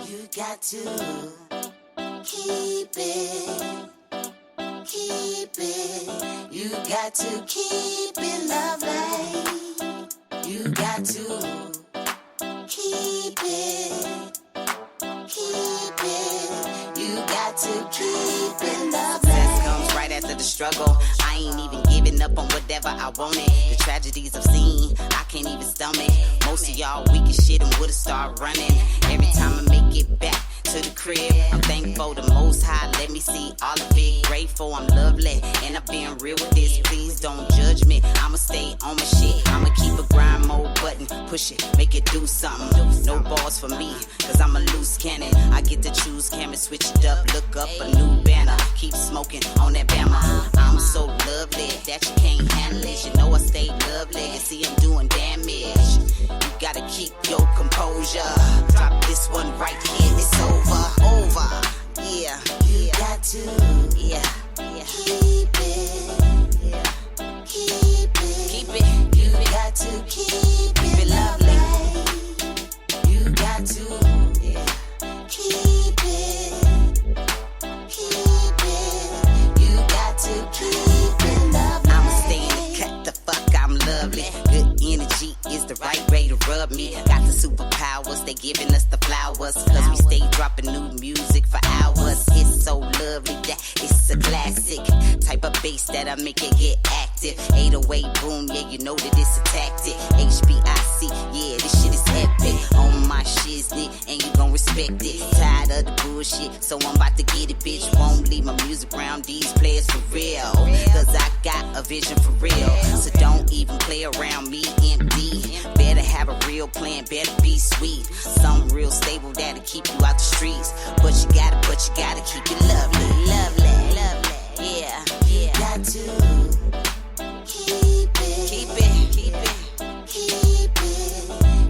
You got to keep it. Keep it. You got to keep it lovely. You got to keep it. Keep it. You got to keep it lovely. Success comes right after the struggle. I ain't even giving up on whatever I wanted. The tragedies I've seen, I can't even stomach. Most of y'all weak as shit and would've started running. Every time I make it back to the crib, I'm thankful the Most High let me see all of it. Grateful I'm lovely, and I've been real with this. Please don't judge me, I'ma stay on my shit. I'ma keep a grind mode button, push it, make it do something. No balls for me, cause I'm a loose cannon. I get to choose camera, switch it up, look up a new banner. Keep smoking on that bama. I'm so lovely that you can't handle it. You know I stay lovely, and see I'm doing damage. You gotta keep your composure. Drop this one right here, it's over. Yeah, you got to, yeah. Keep it, yeah. Keep it. You got to keep it lovely. You got to, yeah. Keep it. You got to keep it lovely. I'ma stay in the cut the fuck, I'm lovely. Good energy is the right way to rub me. Got the superpowers, they giving us the flowers. Cause we stay dropping new music for hours. It's so lovely that it's a classic. Type of bass that I make it get active. 808 boom, yeah, you know that it's a tactic. HBIC, yeah, this shit is epic. On my shiznit, and you gon' respect it. Tired of the bullshit, so I'm about to get it, bitch. Won't leave my music around these players for real. Cause I got a vision for real. So don't even play around me empty. Better have a real plan, better be sweet. Something real stable that'll keep you out the streets. But you gotta keep it lovely. Yeah, you got to keep it.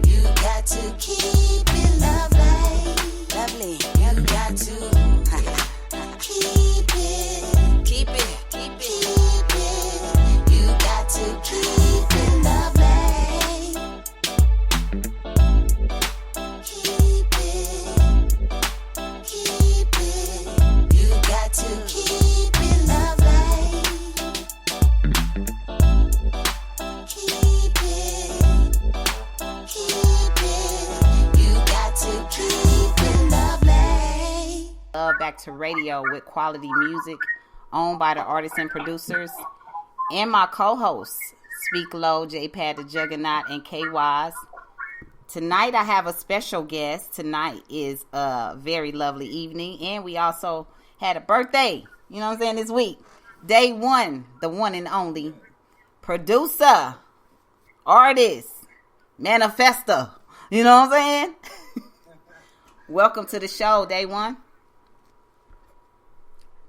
You got to keep it lovely. You got to keep it. You got to keep it lovely. Keep it. You got to keep it lovely. Keep it. You got to keep it lovely. Back to radio with quality music, owned by the artists and producers, and my co-hosts, Speak Low, J-Pad the Juggernaut, and K-Wise. Tonight I have a special guest. Tonight is a very lovely evening, and we also had a birthday, you know what I'm saying, this week. DAE ONE, the one and only producer, artist, manifester, you know what I'm saying? Welcome to the show, DAE ONE.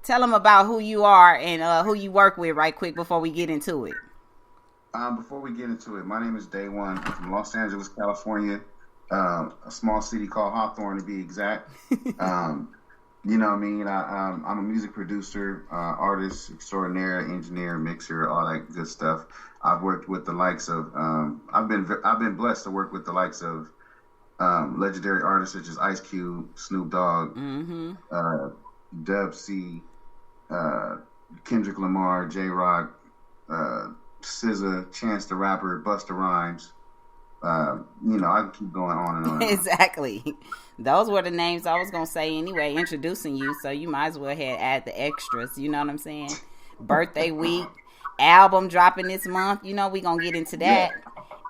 Tell them about who you are and who you work with right quick before we get into it. Before we get into it, my name is DAE ONE. I'm from Los Angeles, California, a small city called Hawthorne to be exact. You know what I mean? I'm a music producer, artist extraordinaire, engineer, mixer, all that good stuff. I've worked with the likes of, I've been blessed to work with the likes of legendary artists such as Ice Cube, Snoop Dogg, Dub C, Kendrick Lamar, J-Rock, SZA, Chance the Rapper, Busta Rhymes. You know, I can keep going on and on. Exactly. Those were the names I was going to say anyway, introducing you, so you might as well add the extras, you know what I'm saying? Birthday week, album dropping this month, you know, we going to get into that.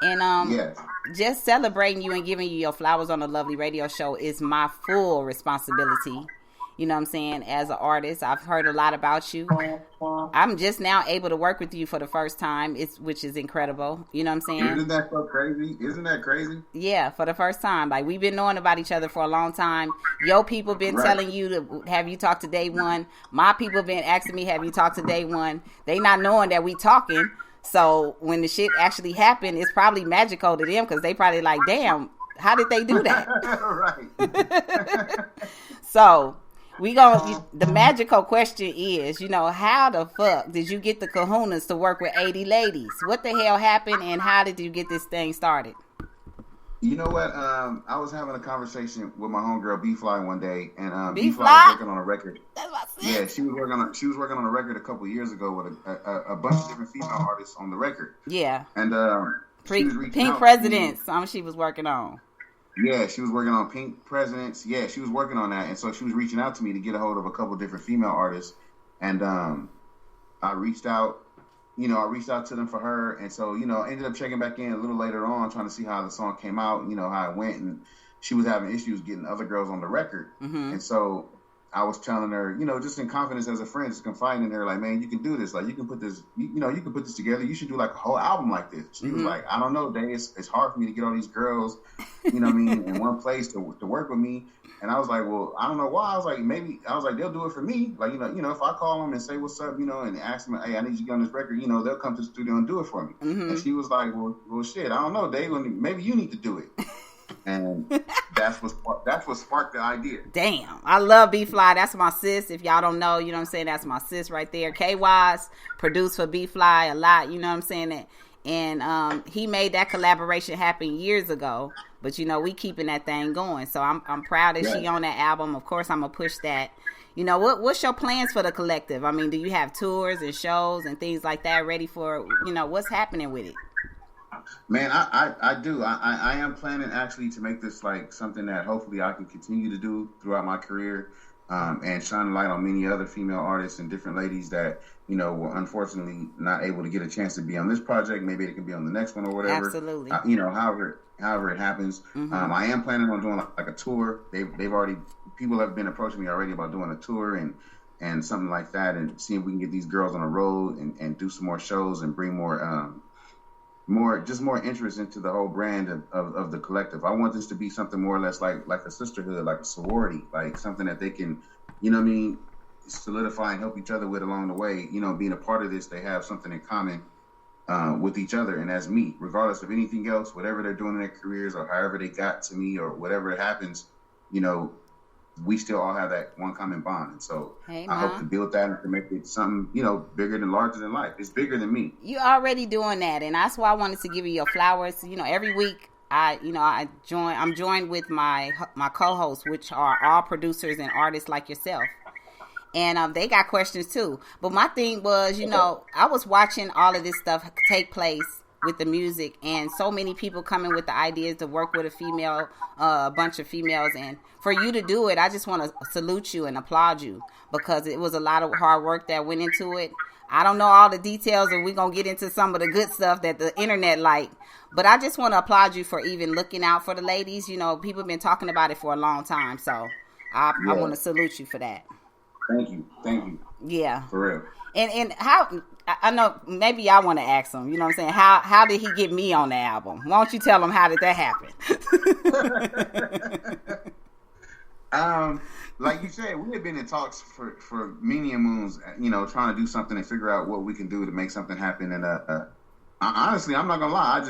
Yeah. And just celebrating you and giving you your flowers on a lovely radio show is my full responsibility. You know what I'm saying? As an artist, I've heard a lot about you. I'm just now able to work with you for the first time, which is incredible. You know what I'm saying? Isn't that so crazy? Isn't that crazy? Yeah, for the first time. Like, we've been knowing about each other for a long time. Your people been telling you to have you talk to DAE ONE. My people been asking me, have you talked to DAE ONE? They not knowing that we talking. So when the shit actually happened, it's probably magical to them because they probably like, damn, how did they do that? Right. So the magical question is, you know, how the fuck did you get the kahunas to work with 80 ladies? What the hell happened and how did you get this thing started? You know what? I was having a conversation with my homegirl B Fly one day, and B B Fly was Fly? working on a record. That's my sis. Yeah, she was working on a record a couple of years ago with a bunch of different female artists on the record. Yeah. And she was reaching Pink out Presidents, she was working on. Yeah, she was working on Pink Presidents. Yeah, she was working on that, and so she was reaching out to me to get a hold of a couple of different female artists, and I reached out. I reached out to them for her, and so ended up checking back in a little later on, trying to see how the song came out, how it went, and she was having issues getting other girls on the record, and so I was telling her, just in confidence as a friend, just confiding in her, like, man, you can do this, like, you can put this, you can put this together, you should do like a whole album like this. She was like, I don't know, Dave, it's hard for me to get all these girls, in one place to work with me. And I was like, well, I don't know why. I was like, they'll do it for me. Like, if I call them and say what's up, and ask them, hey, I need you to get on this record, they'll come to the studio and do it for me. And she was like, well, shit, I don't know, Dave, maybe you need to do it. And that's what sparked the idea. Damn, I love B Fly. That's my sis. If y'all don't know, that's my sis right there. KY's produced for B Fly a lot. And he made that collaboration happen years ago. But we keeping that thing going. So I'm proud that she on that album. Of course, I'm gonna push that. What's your plans for the collective? I mean, do you have tours and shows and things like that ready for what's happening with it? Man, I do. I am planning actually to make this like something that hopefully I can continue to do throughout my career, and shine a light on many other female artists and different ladies that were unfortunately not able to get a chance to be on this project. Maybe they can be on the next one or whatever. Absolutely. However it happens. I am planning on doing like a tour. People have been approaching me already about doing a tour and something like that, and seeing if we can get these girls on the road and do some more shows and bring more interest into the whole brand of the collective. I want this to be something more or less like a sisterhood, like a sorority, like something that they can, solidify and help each other with along the way. Being a part of this, they have something in common with each other and as me, regardless of anything else, whatever they're doing in their careers or however they got to me or whatever happens, we still all have that one common bond. And so I hope to build that and to make it something, bigger than larger than life. It's bigger than me. You already doing that. And that's why I wanted to give you your flowers. Every week I'm joined with my co-hosts, which are all producers and artists like yourself. And they got questions too. But my thing was, I was watching all of this stuff take place with the music, and so many people coming with the ideas to work with a bunch of females. And for you to do it, I just want to salute you and applaud you, because it was a lot of hard work that went into it. I don't know all the details, and we're going to get into some of the good stuff that the internet like. But I just want to applaud you for even looking out for the ladies. People have been talking about it for a long time. So I want to salute you for that. Thank you. Yeah. For real. And how, I know maybe I want to ask him, what I'm saying? How did he get me on the album? Why don't you tell him how did that happen? Like you said, we had been in talks for many moons, trying to do something and figure out what we can do to make something happen. And honestly, I'm not gonna lie,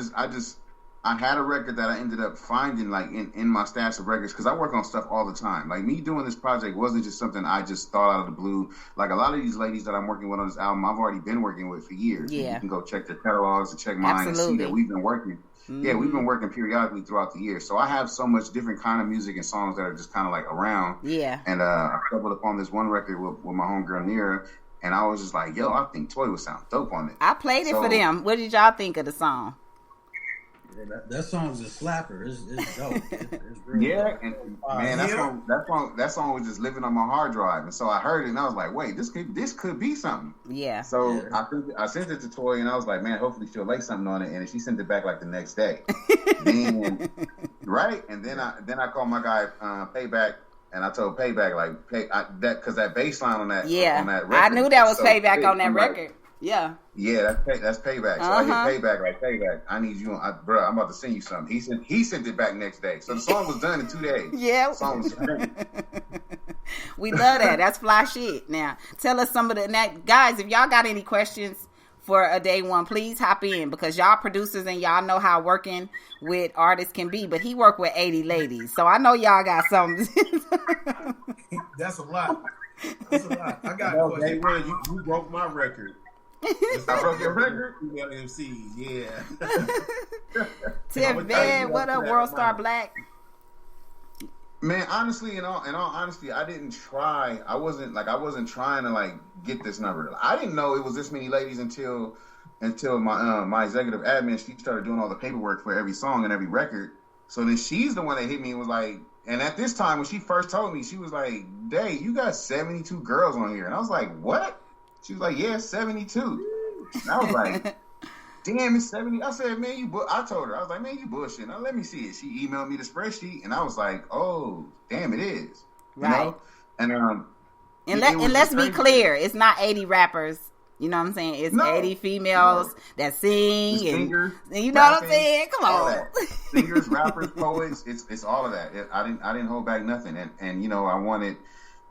I had a record that I ended up finding like in my stash of records, because I work on stuff all the time. Like, me doing this project wasn't just something I just thought out of the blue. Like, a lot of these ladies that I'm working with on this album, I've already been working with for years. Yeah. You can go check their catalogs and check mine. Absolutely. And see that we've been working. Mm-hmm. Yeah, we've been working periodically throughout the year. So I have so much different kind of music and songs that are just kind of like around. Yeah. And I stumbled upon this one record with my homegirl Nira, and I was just like, yo, I think Toy would sound dope on it. I played it for them. What did y'all think of the song? That song's a slapper. It's dope. It's real yeah, dope. And man, that song was just living on my hard drive, and so I heard it, and I was like, "Wait, this could be something." Yeah. So I sent it to Toy, and I was like, "Man, hopefully she'll lay something on it." And she sent it back like the next day. Right, and then I called my guy Payback, and I told Payback because that bass line on that on that record, I knew that was Payback on that record. Yeah. Yeah, that's Payback. So I hit Payback like, Payback, I need you bro, I'm about to send you something. He sent it back next day. So the song was done in 2 days. Yeah. The song was done. We love that. That's fly shit. Now, tell us some of guys, if y'all got any questions for a Day One, please hop in, because y'all producers and y'all know how working with artists can be. But he worked with 80 ladies. So I know y'all got something. That's a lot. I got a question. You broke my record. I broke your record. Female MCs, yeah. Tiff Bed, what up, World Star Black? Man, honestly, in all honesty, I didn't try. I wasn't trying to like get this number. I didn't know it was this many ladies until my executive admin, she started doing all the paperwork for every song and every record. So then she's the one that hit me and was like, and at this time when she first told me, she was like, "Day, you got 72 girls on here," and I was like, "What?" She was like, "Yeah, 72." And I was like, "Damn, it's 70." I said, "Man, I told her, I was like, "Man, you bullshit." Now let me see it. She emailed me the spreadsheet, and I was like, "Oh, damn, it is." You right. know? And let's be clear, it's not 80 rappers. You know what I'm saying? It's 80 females that sing singers, and you know rapping, what I'm saying? Come on. Singers, rappers, poets, it's all of that. I didn't hold back nothing. And you know, I wanted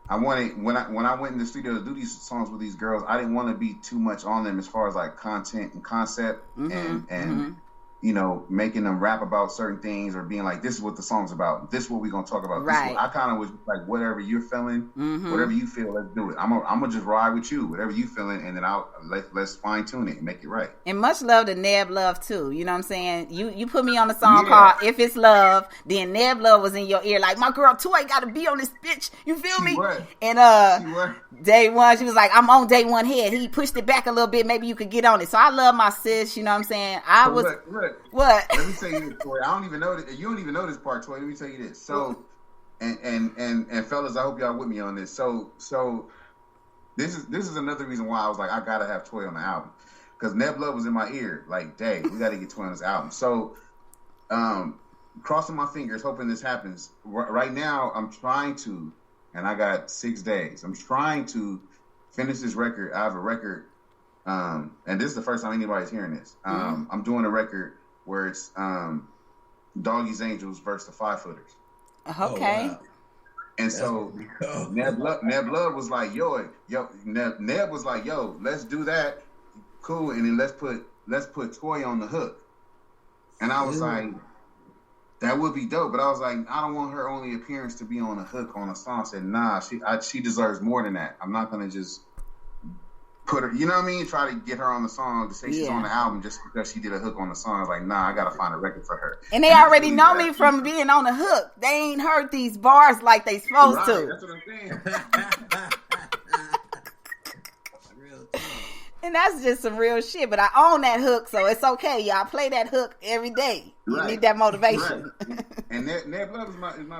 when I went in the studio to do these songs with these girls, I didn't want to be too much on them as far as like content and concept and you know, making them rap about certain things or being like, this is what the song's about. This is what we're going to talk about. Right. I kind of was like, whatever you're feeling, whatever you feel, let's do it. I'm gonna just ride with you, whatever you feeling, and then let's fine tune it and make it right. And much love to Neb Love too. You know what I'm saying? You put me on a song called If It's Love, then Neb Love was in your ear like, my girl Toy got to be on this bitch. You feel me? And Day One, she was like, I'm on Day One head. He pushed it back a little bit. Maybe you could get on it. So I love my sis. You know what I'm saying? Look, what? Let me tell you this, Toy. I don't even know that. You don't even know this part, Toy. Let me tell you this. So, and fellas, I hope y'all with me on this. So this is another reason why I was like, I gotta have Toy on the album, because Neb Love was in my ear. Like, dang, we gotta get Toy on this album. So, crossing my fingers, hoping this happens. Right now, I'm trying to, and I got 6 days. I'm trying to finish this record. I have a record. And this is the first time anybody's hearing this. I'm doing a record where it's Doggy's Angels versus the 5 Footers. Okay. Oh, wow. And so Neb Love was like, Neb was like, yo, let's do that. Cool. And then let's put Toy on the hook. And I was like, that would be dope. But I was like, I don't want her only appearance to be on a hook on a song. I said, nah, she deserves more than that. I'm not going to just put her, you know what I mean? Try to get her on the song to say she's on the album just because she did a hook on the song. I was like, nah, I gotta find a record for her. And they already know me from being on the hook. They ain't heard these bars like they supposed to. That's what I'm saying. And that's just some real shit. But I own that hook, so it's okay. Y'all play that hook every day. You need that motivation. Right. And Neb Love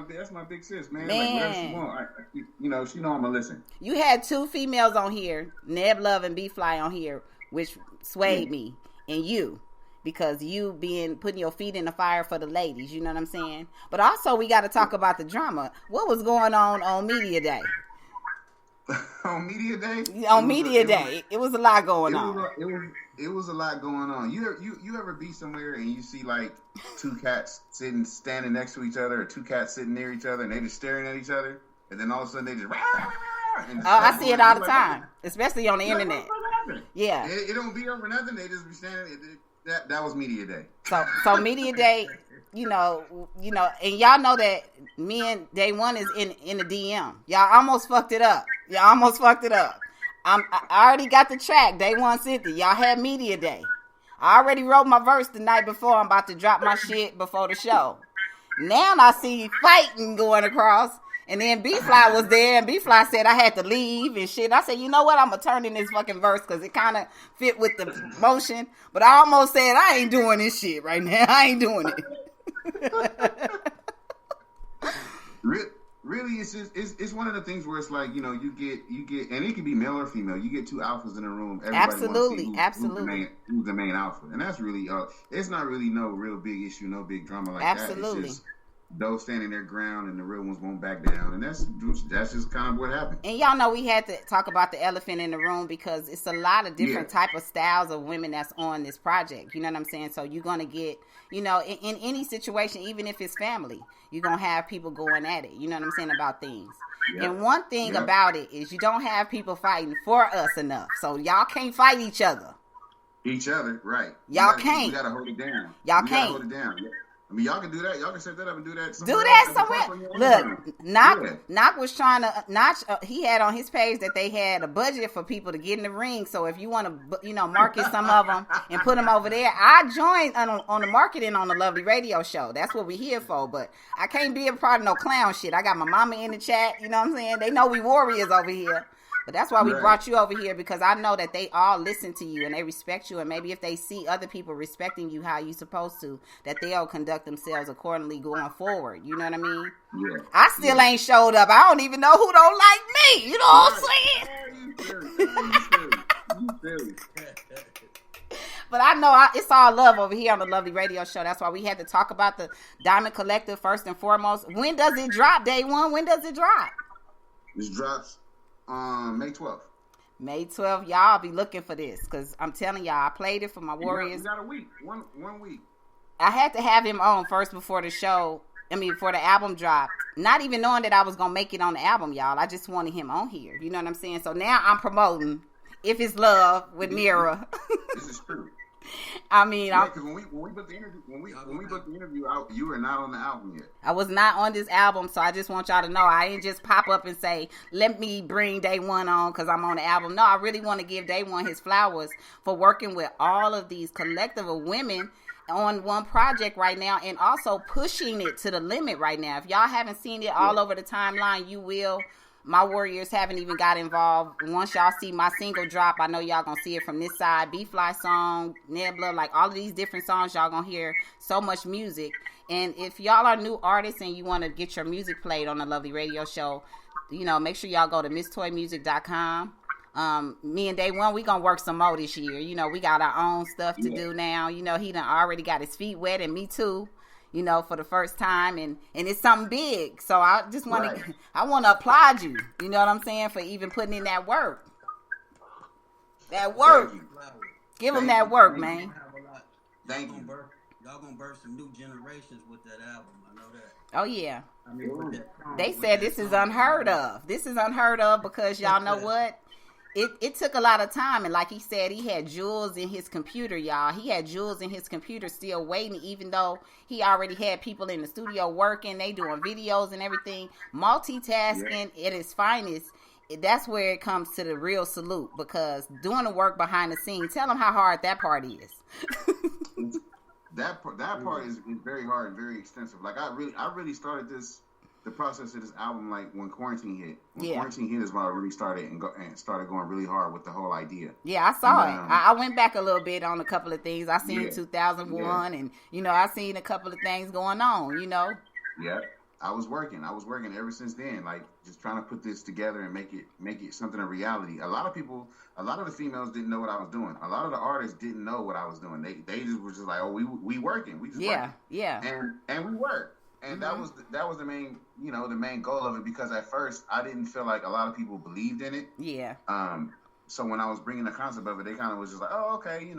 that's my big sis, man. Like, whatever she want, you know, she know I'm gonna listen. You had 2 females on here, Neb Love and B Fly on here, which swayed me, and you, because you putting your feet in the fire for the ladies. You know what I'm saying? But also, we got to talk about the drama. What was going on Media Day? On Media Day? On Media Day. It was a lot going on. It was a lot going on. You ever be somewhere and you see like 2 cats standing next to each other, or 2 cats sitting near each other, and they just staring at each other, and then all of a sudden they just. I see it all the time, especially on the internet. Yeah. It don't be over nothing. They just be standing. That was Media Day. So Media Day, you know, and y'all know that me and Day One is in the DM. Y'all almost fucked it up. I already got the track. Day One sent it. Y'all had Media Day. I already wrote my verse the night before. I'm about to drop my shit before the show. Now I see fighting going across. And then B-Fly was there, and B-Fly said I had to leave and shit. I said, you know what? I'm going to turn in this fucking verse because it kind of fit with the motion. But I almost said, I ain't doing this shit right now. I ain't doing it. Really, it's one of the things where it's like, you know, you get, and it can be male or female. You get 2 alphas in a room. Everybody Absolutely. Who's the main alpha, and that's really it's not really no real big issue, no big drama like that. It's just those standing their ground, and the real ones won't back down, and that's just kind of what happened. And y'all know we had to talk about the elephant in the room because it's a lot of different type of styles of women that's on this project. You know what I'm saying? So you're gonna get, you know, in any situation, even if it's family, you're gonna have people going at it. You know what I'm saying about things. Yep. And one thing about it is you don't have people fighting for us enough, so y'all can't fight each other. Right? Y'all can't. We gotta hold it down. Y'all can't. Hold it down. I mean, y'all can do that. Y'all can set that up and do that. Do that else. somewhere. Look, Knock was trying to he had on his page that they had a budget for people to get in the ring. So if you want to, market some of them and put them over there, I joined on the marketing on the Lovely Radio Show. That's what we here for. But I can't be a part of no clown shit. I got my mama in the chat. You know what I'm saying? They know we warriors over here. But that's why we brought you over here, because I know that they all listen to you and they respect you. And maybe if they see other people respecting you how you supposed to, that they'll conduct themselves accordingly going forward. You know what I mean? Yeah. I still ain't showed up. I don't even know who don't like me. You know what I'm saying? But I know it's all love over here on the Lovely Radio Show. That's why we had to talk about the Diamond Collective first and foremost. When does it drop, Day One? When does it drop? This drops May 12th. May 12th. Y'all be looking for this, because I'm telling y'all, I played it for my Warriors. You got a week. One week. I had to have him on first before the show. Before the album dropped. Not even knowing that I was going to make it on the album, y'all. I just wanted him on here. You know what I'm saying? So now I'm promoting If It's Love with Mira. This is true. Because when we booked the interview out, you were not on the album yet. I was not on this album, so I just want y'all to know I didn't just pop up and say, let me bring Day One on because I'm on the album. No, I really want to give Day One his flowers for working with all of these collective of women on one project right now, and also pushing it to the limit right now. If y'all haven't seen it all over the timeline, you will. My Warriors haven't even got involved. Once y'all see my single drop, I know y'all gonna see it from this side. B-Fly song, Nebula, like all of these different songs, y'all gonna hear so much music. And if y'all are new artists and you want to get your music played on the Lovely Radio Show, make sure y'all go to MissToyMusic.com. Me and Day One, we gonna work some more this year. We got our own stuff to do now. He done already got his feet wet, and me too. For the first time, and it's something big. So I just want to, I want to applaud you. You know what I'm saying, for even putting in that work. That work. Give them that work, man. Thank you. Y'all gonna birth some new generations with that album. I know that. Oh yeah. They said this is unheard of. This is unheard of because y'all know what? It took a lot of time, and like he said, he had jewels in his computer, y'all. He had jewels in his computer still waiting, even though he already had people in the studio working, they doing videos and everything. Multitasking at its finest, that's where it comes to the real salute, because doing the work behind the scenes, tell them how hard that part is. That part is very hard and very extensive. Like I really started the process of this album like when quarantine hit. Quarantine hit is when I really started started going really hard with the whole idea. Yeah, I saw it. I went back a little bit on a couple of things. I seen 2001, and I seen a couple of things going on. Yeah, I was working ever since then, like just trying to put this together and make it something of reality. A lot of the females didn't know what I was doing. A lot of the artists didn't know what I was doing. They just were just like, oh, we working. We just working. And we work. And that was the main, the main goal of it, because at first I didn't feel like a lot of people believed in it. Yeah. So when I was bringing the concept of it, they kind of was just like, oh, okay,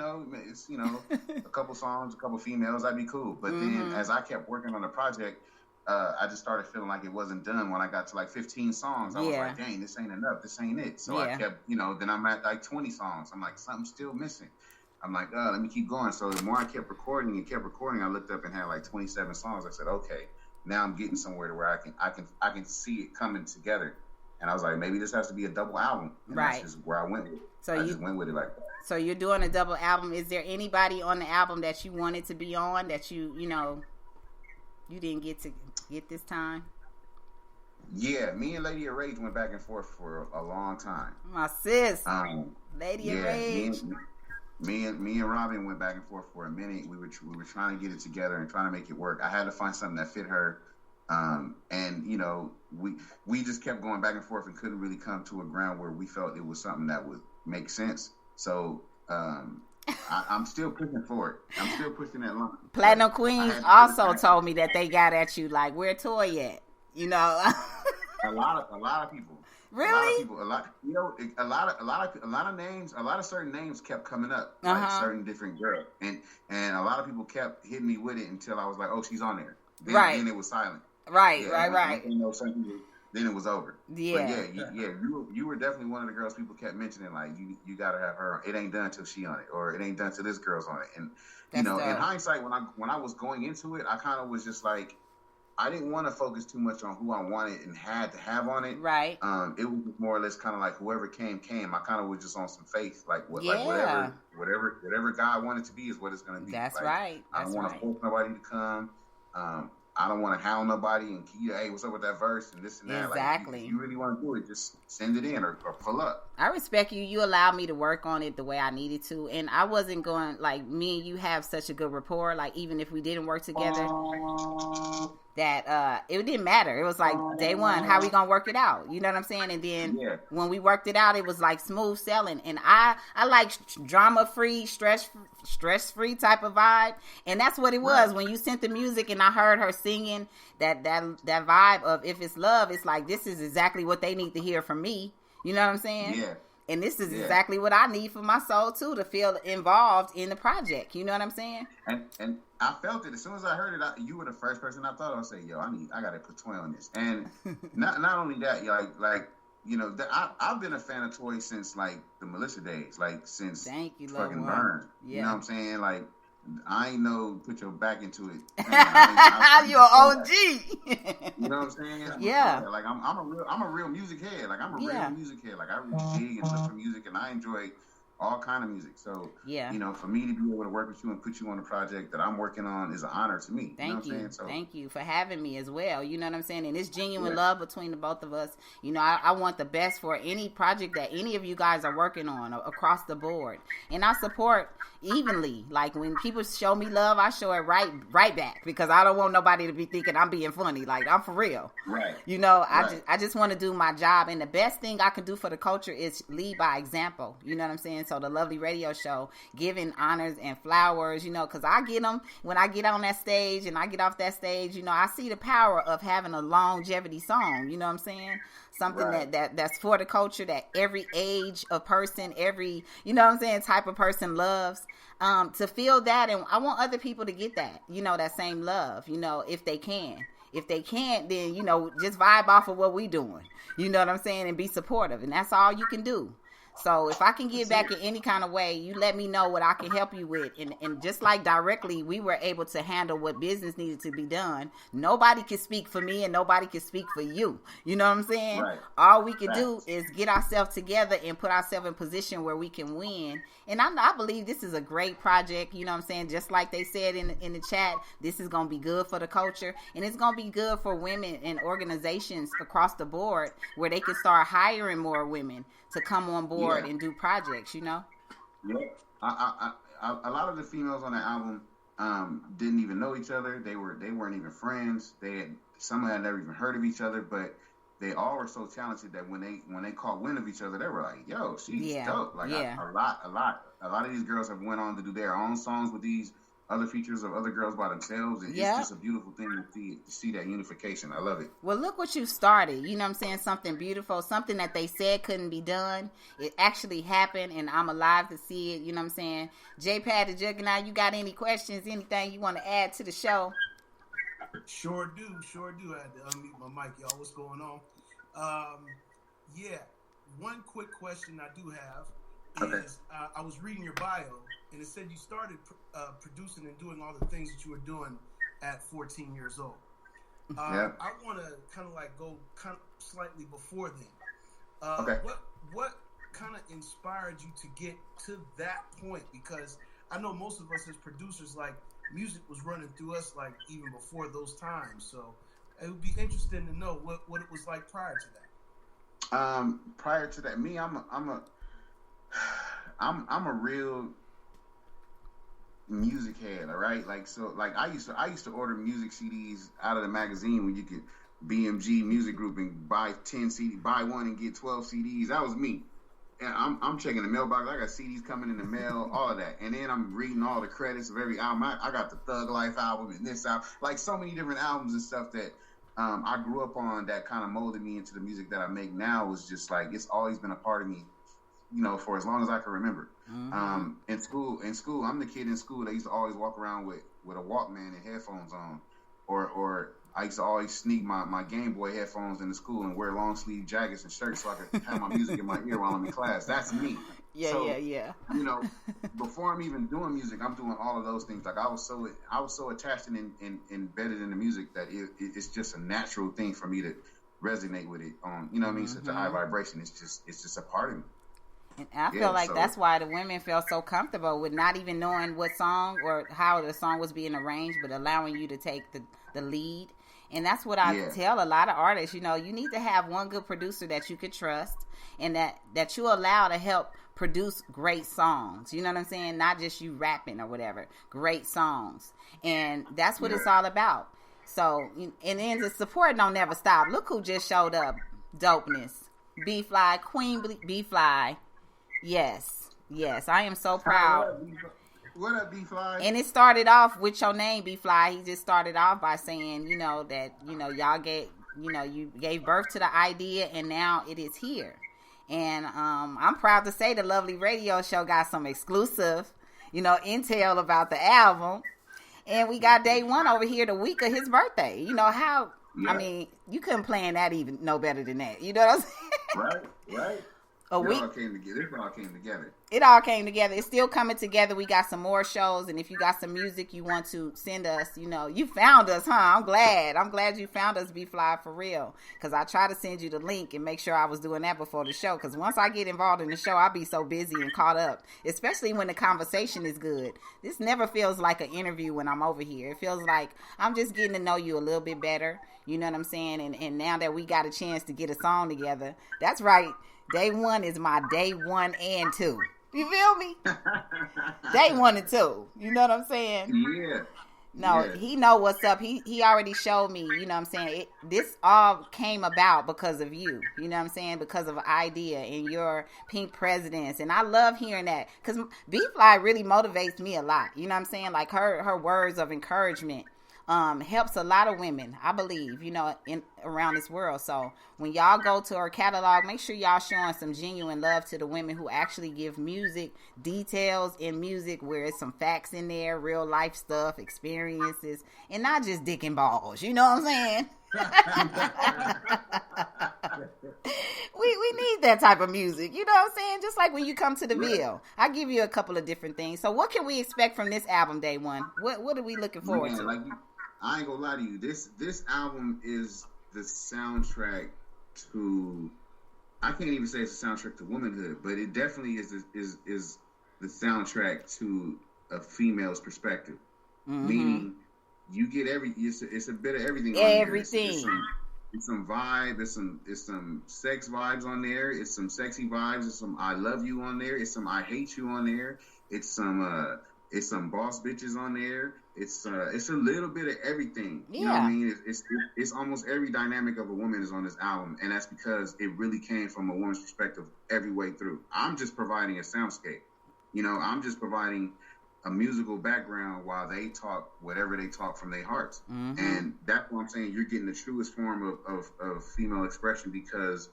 it's, a couple songs, a couple females, that'd be cool. But then as I kept working on the project, I just started feeling like it wasn't done. When I got to like 15 songs, I was like, dang, this ain't enough. This ain't it. So I kept, then I'm at like 20 songs. I'm like, something's still missing. I'm like, let me keep going. So the more I kept recording, I looked up and had like 27 songs. I said, okay, now I'm getting somewhere to where I can see it coming together. And I was like, maybe this has to be a double album. And that's just where I went with it. So I just went with it like that. So you're doing a double album. Is there anybody on the album that you wanted to be on that you didn't get to get this time? Yeah, me and Lady of Rage went back and forth for a long time. My sis, Lady of Rage. Me and Robin went back and forth for a minute. We were trying to get it together and trying to make it work. I had to find something that fit her, and we just kept going back and forth and couldn't really come to a ground where we felt it was something that would make sense. So I'm still pushing for it. I'm still pushing that line. Platinum Queens also told me that they got at you like, where Toy at? A lot of people. Really? A lot of names, a lot of certain names kept coming up, like certain different girls, and a lot of people kept hitting me with it until I was like, oh, she's on there. Then it was silent. Right. then it was over. Yeah. But you were definitely one of the girls people kept mentioning, like, you gotta have her. It ain't done till she on it, or it ain't done till this girl's on it. And That's in dope. hindsight, when I was going into it, I kind of was just like, I didn't want to focus too much on who I wanted and had to have on it. Right. It was more or less kind of like whoever came. I kind of was just on some faith, like Yeah. whatever God wanted to be is what it's gonna be. That's like, right. I don't want to force nobody to come. I don't want to hound nobody and hey, what's up with that verse and this and that. Exactly. Like, if you really want to do it, just send it in or pull up. I respect you. You allowed me to work on it the way I needed to. And I wasn't going, like, me and you have such a good rapport. Like, even if we didn't work together, that it didn't matter. It was like, day one, how we going to work it out? You know what I'm saying? And then when we worked it out, it was like smooth sailing. And I like drama-free, stress-free type of vibe. And that's what it was. Right. When you sent the music and I heard her singing that vibe of If It's Love, it's like, this is exactly what they need to hear from me. You know what I'm saying? Yeah. And this is exactly what I need for my soul too, to feel involved in the project. You know what I'm saying? And I felt it as soon as I heard it. You were the first person I thought. I say, yo, I gotta put Toy on this. And not only that, like you know, I've been a fan of Toy since like the Militia days, like since fucking Burn. Yeah. You know what I'm saying? Like, I ain't know put your back into it. You're an OG. You know what I'm saying? Yeah. Like I'm a real music head. Like I'm a real music head. Like I really dig and listen to music, and I enjoy all kind of music. So you know, for me to be able to work with you and put you on a project that I'm working on is an honor to me. Thank you. Know what I'm saying? So, thank you for having me as well. You know what I'm saying? And it's genuine love between the both of us. You know, I want the best for any project that any of you guys are working on across the board. And I support evenly. Like, when people show me love, I show it right back, because I don't want nobody to be thinking I'm being funny. Like, I'm for real. Right. You know, I just want to do my job. And the best thing I can do for the culture is lead by example. You know what I'm saying? So the Lovely Radio Show, giving honors and flowers, you know, because I get them when I get on that stage and I get off that stage. You know, I see the power of having a longevity song. You know what I'm saying? Something that's for the culture, that every age of person, every, you know what I'm saying, type of person loves. To feel that, and I want other people to get that, you know, that same love, you know, if they can. If they can't, then, you know, just vibe off of what we doing. You know what I'm saying? And be supportive. And that's all you can do. So if I can give back in any kind of way, you let me know what I can help you with. And just like directly, we were able to handle what business needed to be done. Nobody can speak for me and nobody can speak for you. You know what I'm saying? Right. All we can do is get ourselves together and put ourselves in position where we can win. And I believe this is a great project. You know what I'm saying? Just like they said in the chat, this is going to be good for the culture. And it's going to be good for women and organizations across the board, where they can start hiring more women to come on board and do projects, you know? Yeah. A lot of the females on the album didn't even know each other. They weren't even friends. Some had never even heard of each other, but they all were so talented that when they caught wind of each other, they were like, yo, she's dope. Like a lot of these girls have went on to do their own songs with these other features of other girls by themselves. And it's just a beautiful thing to see that unification. I love it. Well, look what you started. You know what I'm saying? Something beautiful, something that they said couldn't be done. It actually happened, and I'm alive to see it. You know what I'm saying? J-Pad the Juggernaut, you got any questions, anything you want to add to the show? Sure do. I had to unmute my mic, y'all. What's going on? One quick question I do have is, I was reading your bio, and it said you started producing and doing all the things that you were doing at 14 years old. I want to kind of like go kind of slightly before then. What kind of inspired you to get to that point? Because I know most of us as producers, like, music was running through us like even before those times. So it would be interesting to know what it was like prior to that. Prior to that, me, I'm a real music head, all right? Like, so, like, I used to order music CDs out of the magazine when you could BMG Music Group and buy 10 CDs, buy one and get 12 CDs. That was me. And I'm checking the mailbox. I got CDs coming in the mail, all of that. And then I'm reading all the credits of every album. I got the Thug Life album and this album, like so many different albums and stuff that I grew up on, that kind of molded me into the music that I make now. Was just like, it's always been a part of me, you know, for as long as I can remember. Mm-hmm. In school, I'm the kid in school that used to always walk around with a Walkman and headphones on, or I used to always sneak my Game Boy headphones into school and wear long sleeve jackets and shirts so I could have my music in my ear while I'm in class. That's me. Yeah. You know, before I'm even doing music, I'm doing all of those things. Like I was so attached and embedded in the music that it's just a natural thing for me to resonate with it on, you know what I mean? Such a high vibration. It's just a part of me. And I feel like that's why the women felt so comfortable with not even knowing what song or how the song was being arranged, but allowing you to take the lead. And that's what I tell a lot of artists, you know, you need to have one good producer that you could trust and that you allow to help produce great songs. You know what I'm saying? Not just you rapping or whatever. Great songs. And that's what it's all about. So, and then the support don't never stop. Look who just showed up. Dopeness. B-Fly, Queen B-Fly. Yes. I am so proud. What up, B-Fly? And it started off with your name, B-Fly. He just started off by saying, you know, that, you know, y'all you gave birth to the idea and now it is here. And I'm proud to say the Lovely Radio Show got some exclusive, you know, intel about the album. And we got DAE ONE over here the week of his birthday. You know how, I mean, you couldn't plan that even no better than that. You know what I'm saying? Right. It all came together. It all came together. It's still coming together. We got some more shows, and if you got some music you want to send us, you know, you found us, huh? I'm glad you found us, B-Fly, for real. Because I try to send you the link and make sure I was doing that before the show. Because once I get involved in the show, I'll be so busy and caught up, especially when the conversation is good. This never feels like an interview when I'm over here. It feels like I'm just getting to know you a little bit better. You know what I'm saying? And now that we got a chance to get a song together, that's right. DAE ONE is my DAE 1 and 2. You feel me? DAE 1 and 2. You know what I'm saying? Yeah. No, he know what's up. He already showed me, you know what I'm saying? This all came about because of you. You know what I'm saying? Because of idea and your pink presidents. And I love hearing that. Because B-Fly really motivates me a lot. You know what I'm saying? Like her words of encouragement. Helps a lot of women, I believe, you know, around this world. So when y'all go to her catalog, make sure y'all showing some genuine love to the women who actually give music, details in music where it's some facts in there, real life stuff, experiences, and not just dick and balls. You know what I'm saying? we need that type of music. You know what I'm saying? Just like when you come to the Ville, I give you a couple of different things. So what can we expect from this album, DAE ONE? What are we looking forward to? I ain't gonna lie to you. This album is the soundtrack to. I can't even say it's a soundtrack to womanhood, but it definitely is the soundtrack to a female's perspective. Mm-hmm. Meaning, you get it's a bit of everything. Everything. It's some vibe. It's some sex vibes on there. It's some sexy vibes. It's some I love you on there. It's some I hate you on there. It's some boss bitches on there. It's a little bit of everything. You know what I mean? It's almost every dynamic of a woman is on this album, and that's because it really came from a woman's perspective every way through. I'm just providing a soundscape. You know, I'm just providing a musical background while they talk whatever they talk from their hearts. Mm-hmm. And that's what I'm saying. You're getting the truest form of female expression because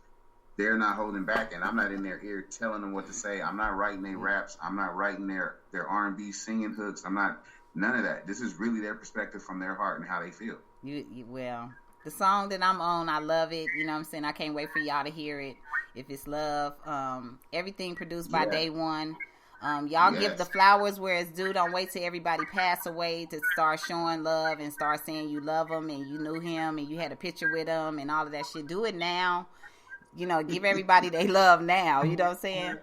they're not holding back, and I'm not in their ear telling them what to say. I'm not writing their raps. I'm not writing their R&B singing hooks. I'm not none of that. This is really their perspective from their heart and how they feel. Well, the song that I'm on, I love it. You know what I'm saying? I can't wait for y'all to hear it. If it's love, everything produced by DAE ONE. Y'all give the flowers where it's due. Don't wait till everybody pass away to start showing love and start saying you love him and you knew him and you had a picture with him and all of that shit. Do it now. You know, give everybody they love now. You know what I'm saying?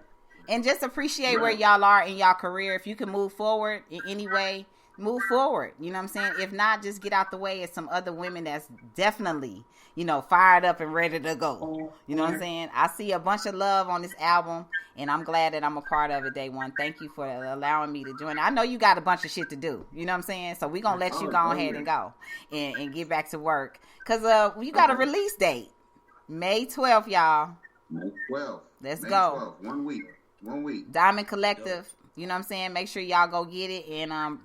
And just appreciate where y'all are in y'all career. If you can move forward in any way, move forward. You know what I'm saying? If not, just get out the way of some other women that's definitely, you know, fired up and ready to go. You know what I'm saying? I see a bunch of love on this album, and I'm glad that I'm a part of it, DAE ONE. Thank you for allowing me to join. I know you got a bunch of shit to do. You know what I'm saying? So we're going to let you go ahead and go and get back to work. Because you got a release date. May 12th, y'all. May 12th. Let's May go. 12th. 1 week. Diamond Collective. You know what I'm saying? Make sure y'all go get it and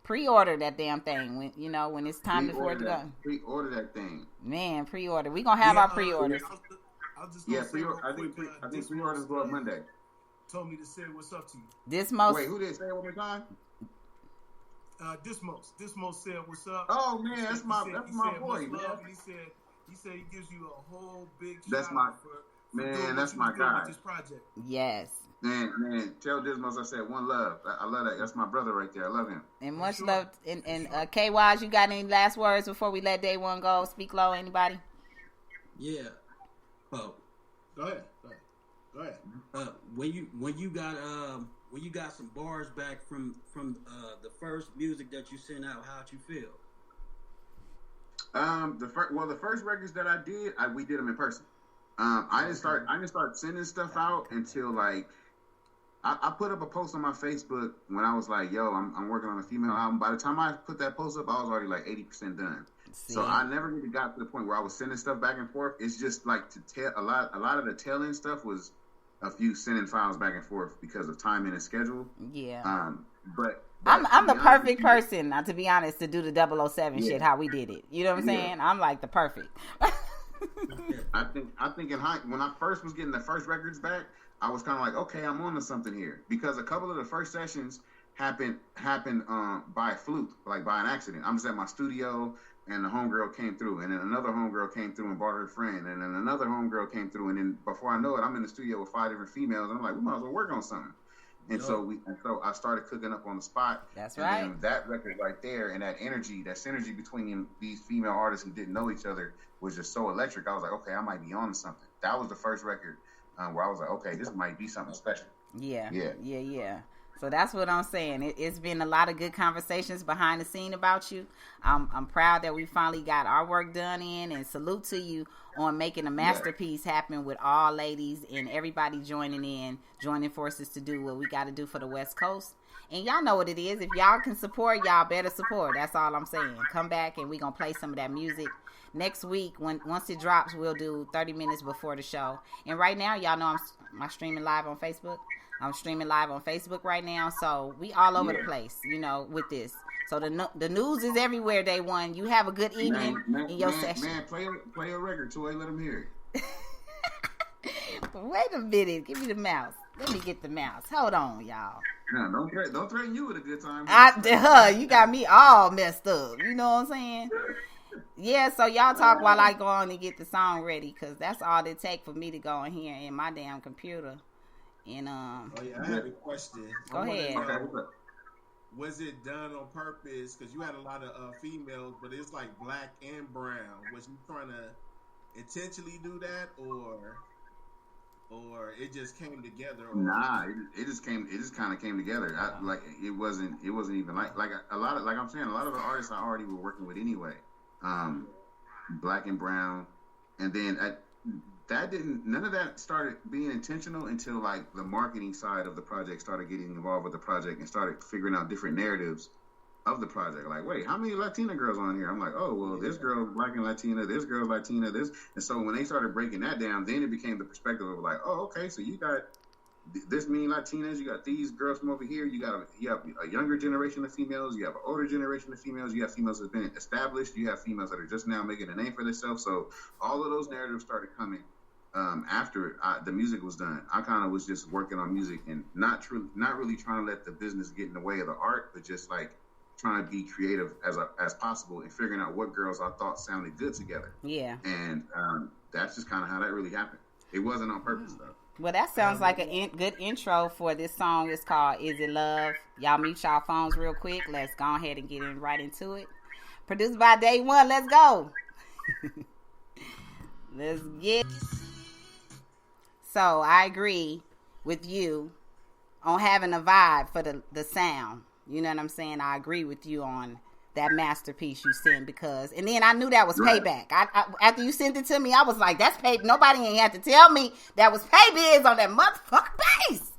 pre-order that damn thing when it's time for it to go. Pre-order that thing. Man, pre-order. We gonna have our pre-orders. I think pre-orders go up Monday. Told me to say what's up to you. Wait, who did say it one more time? Dismos said, "What's up?" Oh man, that's my he boy, said, man. love, and he said he gives you a whole big That's shout my out for man. doing That's what my you was doing guy. with this project. Yes. Man, tell Dismos I said one love. I love that. That's my brother right there. I love him. And much love. And K-Wise, you got any last words before we let Day One go? Speak low, anybody? Yeah. Oh, Go ahead. when you got some bars back from the first music that you sent out, how'd you feel? The first records that I did, we did them in person. I didn't start sending stuff out until like I put up a post on my Facebook when I was like, "Yo, I'm working on a female album." By the time I put that post up, I was already like 80% done. See? So I never really got to the point where I was sending stuff back and forth. It's just like to tell a lot of the tail-end stuff was a few sending files back and forth because of timing and schedule. Yeah. But I'm the perfect person, to be honest, to do the 007 shit how we did it. You know what I'm saying? I'm like the perfect. I think when I first was getting the first records back, I was kind of like, okay, I'm on to something here, because a couple of the first sessions happened by fluke, like by an accident. I'm just at my studio, and the homegirl came through, and then another homegirl came through and brought her friend, and then another homegirl came through, and then before I know it, I'm in the studio with 5 different females, and I'm like, we might as well work on something. And so I started cooking up on the spot. That's and right. Then that record right there, and that synergy between these female artists who didn't know each other was just so electric. I was like, okay, I might be on to something. That was the first record where I was like, okay, this might be something special. Yeah. So that's what I'm saying. It's been a lot of good conversations behind the scene about you. I'm proud that we finally got our work done in, and salute to you on making a masterpiece happen with all ladies and everybody joining forces to do what we got to do for the West Coast. And y'all know what it is. If y'all can support, y'all better support. That's all I'm saying. Come back and we going to play some of that music. Next week, once it drops, we'll do 30 minutes before the show. And right now, y'all know I'm streaming live on Facebook. I'm streaming live on Facebook right now, so we all over the place, with this. So the news is everywhere, Day One. You have a good evening in your session. Man, play a record, Toy. Let them hear it. Wait a minute. Give me the mouse. Let me get the mouse. Hold on, y'all. No, don't threaten you with a good time. You got me all messed up. You know what I'm saying? Yeah, so y'all talk while I go on and get the song ready, because that's all it take for me to go in here in my damn computer. And I have a question. Go ahead. Okay. Was it done on purpose? Because you had a lot of females, but it's like black and brown. Was you trying to intentionally do that, or it just came together? Nah, it just kind of came together. It wasn't even like a lot of, like I'm saying, a lot of the artists I already were working with anyway. Black and brown, and then none of that started being intentional until like the marketing side of the project started getting involved with the project and started figuring out different narratives of the project. Like, wait, how many Latina girls on here? I'm like, oh, well, this girl black and Latina, this girl Latina, this. And so when they started breaking that down, then it became the perspective of like, oh, okay, so you got this many Latinas, you got these girls from over here, you have a younger generation of females, you have an older generation of females, you have females that have been established, you have females that are just now making a name for themselves. So all of those narratives started coming after the music was done. I kind of was just working on music and not really trying to let the business get in the way of the art, but just like trying to be creative as possible and figuring out what girls I thought sounded good together. Yeah. And that's just kind of how that really happened. It wasn't on purpose though. Well, that sounds like a good intro for this song. It's called Is It Love? Y'all mute y'all phones real quick. Let's go ahead and get right into it. Produced by Day One. Let's go. Let's get. So I agree with you on having a vibe for the sound. You know what I'm saying? I agree with you on that masterpiece you sent, and then I knew that was payback. I after you sent it to me, I was like, that's pay. Nobody ain't had to tell me that was pay biz on that motherfucking bass.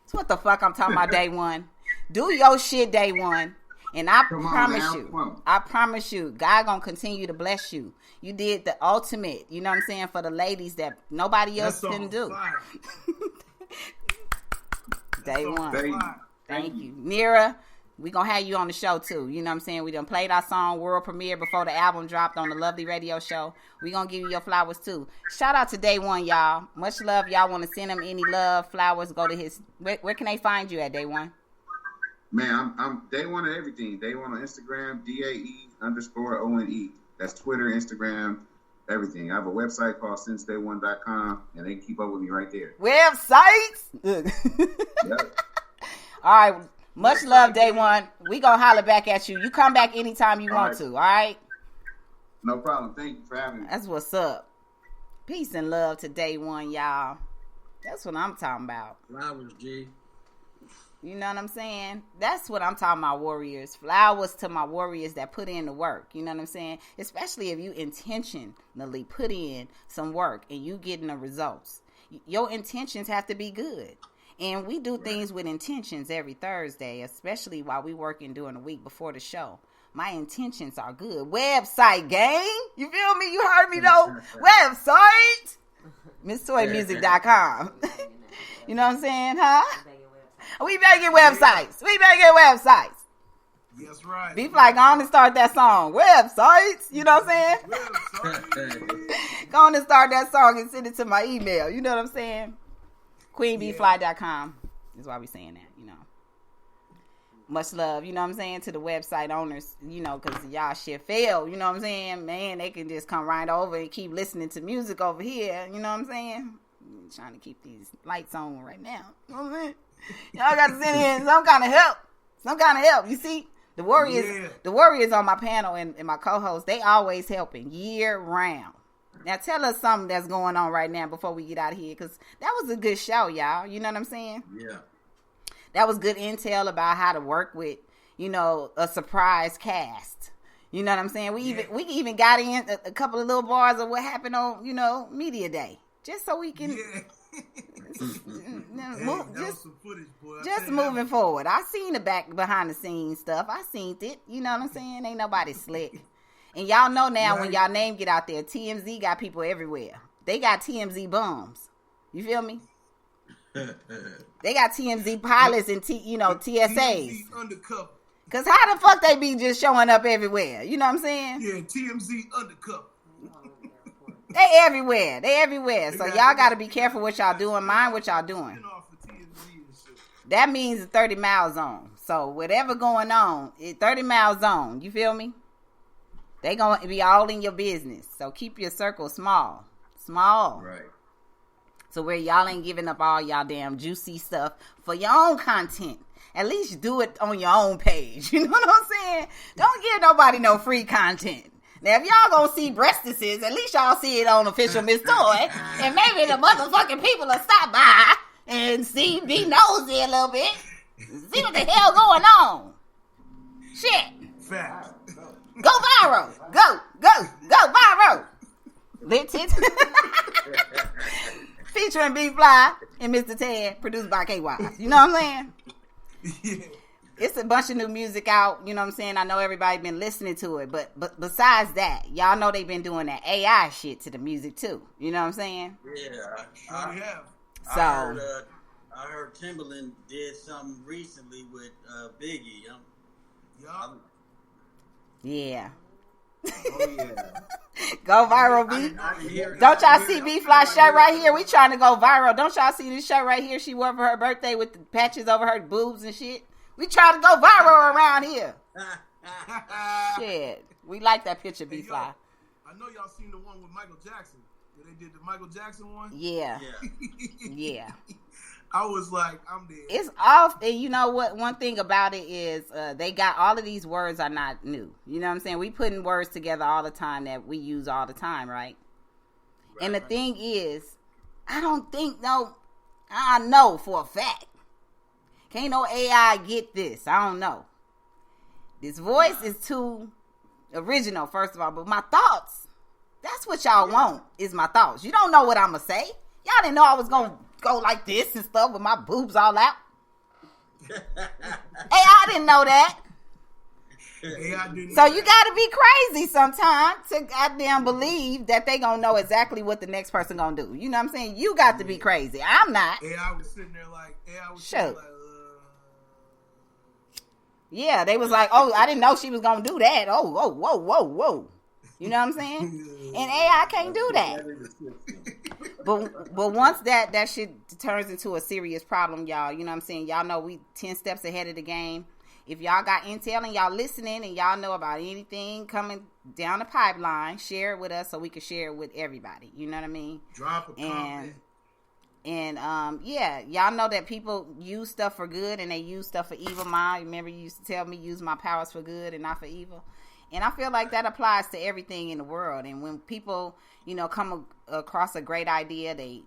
That's what the fuck I'm talking about, Day One. Do your shit, Day One. And I promise you, God gonna continue to bless you. You did the ultimate, you know what I'm saying, for the ladies that nobody else can do. Day One. Thank you. Nira, we gonna have you on the show too. You know what I'm saying? We done played our song world premiere before the album dropped on the Lovely Radio Show. We gonna give you your flowers too. Shout out to Day One, y'all. Much love. Y'all want to send him any love, flowers, go to his, where can they find you at, Day One? Man, I'm Day One at everything. Day One on Instagram, DAE_ONE. That's Twitter, Instagram, everything. I have a website called sinceday1.com, and they keep up with me right there. Websites? Yep. All right. Much love, Day One. We gonna holler back at you. You come back anytime you want to, all right? No problem. Thank you for having me. That's what's up. Peace and love to Day One, y'all. That's what I'm talking about. Flowers, G. You know what I'm saying? That's what I'm talking about, warriors. Flowers to my warriors that put in the work. You know what I'm saying? Especially if you intentionally put in some work and you getting the results. Your intentions have to be good. And we do things with intentions every Thursday, especially while we working during the week before the show. My intentions are good. Website, gang. You feel me? You heard me, though? Website. MissToyMusic.com. You know what I'm saying, huh? We better get websites. We better get websites. Yes, right. B-Fly, go on and start that song. Websites. You know what I'm saying? Go on and start that song and send it to my email. You know what I'm saying? QueenBFly.com is why we saying that, you know. Much love, you know what I'm saying, to the website owners, you know, because y'all shit fail, you know what I'm saying? Man, they can just come right over and keep listening to music over here, you know what I'm saying? I'm trying to keep these lights on right now. You know what I'm saying? Y'all got to send in some kind of help. Some kind of help. You see, the warriors on my panel and my co-host, they always helping year round. Now tell us something that's going on right now before we get out of here, because that was a good show, y'all. You know what I'm saying? Yeah. That was good intel about how to work with, you know, a surprise cast. You know what I'm saying? We even got in a couple of little bars of what happened on, you know, Media Day, just so we can. Just moving forward. I seen the behind the scenes stuff. I seen it. You know what I'm saying? Ain't nobody slick. And y'all know now when y'all name get out there, TMZ got people everywhere. They got TMZ bums. You feel me? They got TMZ pilots and TSAs. TMZ undercover. Cause how the fuck they be just showing up everywhere? You know what I'm saying? Yeah, TMZ undercover. They everywhere. They everywhere. So y'all got to be careful what y'all doing. Mind what y'all doing. That means a 30-mile zone. So whatever going on, 30-mile zone. You feel me? They going to be all in your business. So keep your circle small. Small. Right. So where y'all ain't giving up all y'all damn juicy stuff for your own content. At least do it on your own page. You know what I'm saying? Don't give nobody no free content. Now, if y'all gonna see breastises, at least y'all see it on official Miss Toy. And maybe the motherfucking people will stop by and be nosy a little bit. See what the hell going on. Shit. Fact. Go viral. Go viral. Lit it. Featuring B-Fly and Mr. Ted, produced by KY. You know what I'm saying? Yeah. It's a bunch of new music out, you know what I'm saying? I know everybody been listening to it, but besides that, y'all know they've been doing that AI shit to the music too. You know what I'm saying? Yeah. I have. So I heard Timbaland did something recently with Biggie. Yeah. Oh yeah. Go viral, B. Don't y'all see B-Fly shirt right here? We trying to go viral. Don't y'all see this shirt right here she wore for her birthday with the patches over her boobs and shit? We trying to go viral around here. Shit. We like that picture, B-Fly. I know y'all seen the one with Michael Jackson. Where they did the Michael Jackson one? Yeah. Yeah. I was like, I'm dead. It's off. And you know what? One thing about it is they got all of these words are not new. You know what I'm saying? We putting words together all the time that we use all the time, right? And the thing is, I don't think, I know for a fact. Can't no AI get this. I don't know. This voice is too original, first of all. But my thoughts, that's what y'all want, is my thoughts. You don't know what I'm going to say. Y'all didn't know I was going to go like this and stuff with my boobs all out. AI didn't know that. So you got to be crazy sometimes to goddamn believe that they going to know exactly what the next person going to do. You know what I'm saying? You got to be crazy. I'm not. AI was sitting there like, yeah, they was like, oh, I didn't know she was going to do that. Oh, whoa. You know what I'm saying? And AI can't do that. But once that shit turns into a serious problem, y'all, you know what I'm saying? Y'all know we 10 steps ahead of the game. if y'all got intel and y'all listening and y'all know about anything coming down the pipeline, share it with us so we can share it with everybody. You know what I mean? Drop a comment. And yeah, y'all know that people use stuff for good and they use stuff for evil. Remember you used to tell me use my powers for good and not for evil. And I feel like that applies to everything in the world. And when people, come across a great idea, they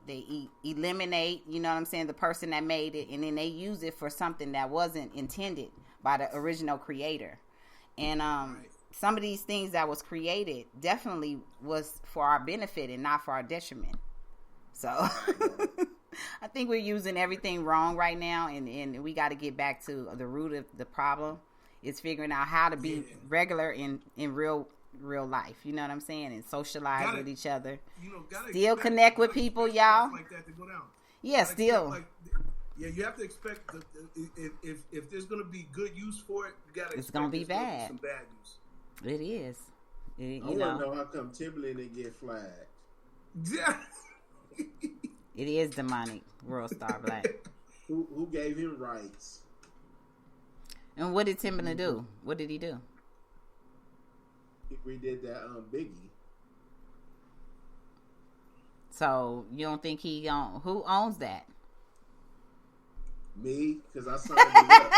eliminate, you know what I'm saying, the person that made it, and then they use it for something that wasn't intended by the original creator. And some of these things that was created definitely was for our benefit and not for our detriment. So I think we're using everything wrong right now, and we got to get back to the root of the problem. It's figuring out how to be regular in real life. You know what I'm saying? And socialize with each other. Still connect with people, y'all. Like that to go down. Yeah, still. You have to expect if there's going to be good use for it, you got to. It's going to be bad. Some bad use. It is. I want to know how come Timberland didn't get flagged. Yeah. It is demonic, World Star Black. Who gave him rights? And what did Timberland do? What did he do? He redid that Biggie. So you don't think who owns that? Me, because I signed it up.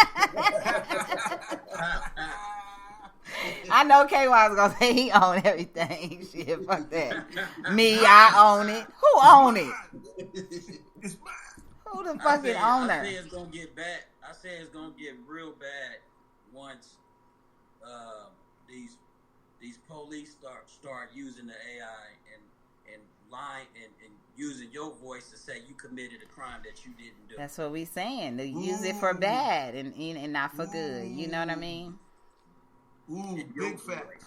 I know KY was gonna say he owned everything. Shit, fuck that. Me, I own it. Who own it? It's mine. Who the fucking owner? I say it's gonna get bad. I say it's gonna get real bad once these police start using the AI and lying and using your voice to say you committed a crime that you didn't do. That's what we saying. They use it for bad and not for good. You know what I mean? Ooh, big facts.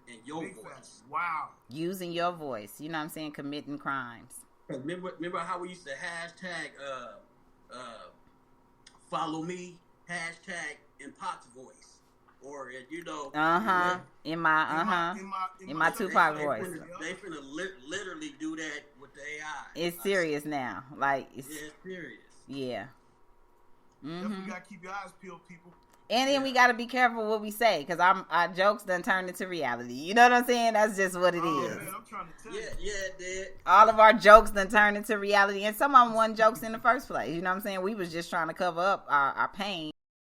And your Big voice. facts. Wow. Using your voice. You know what I'm saying? Committing crimes. Remember how we used to hashtag follow me, hashtag in Pac's voice. Or in my Tupac voice. They finna literally do that with the AI. It's serious now. Like it's serious. Yeah. Definitely gotta keep your eyes peeled, people. And then we gotta be careful what we say, because our jokes done turned into reality. You know what I'm saying? That's just what it is. Man, I'm trying to tell you. Yeah, it did. All of our jokes done turned into reality, and some of them weren't jokes in the first place. You know what I'm saying? We was just trying to cover up our pain.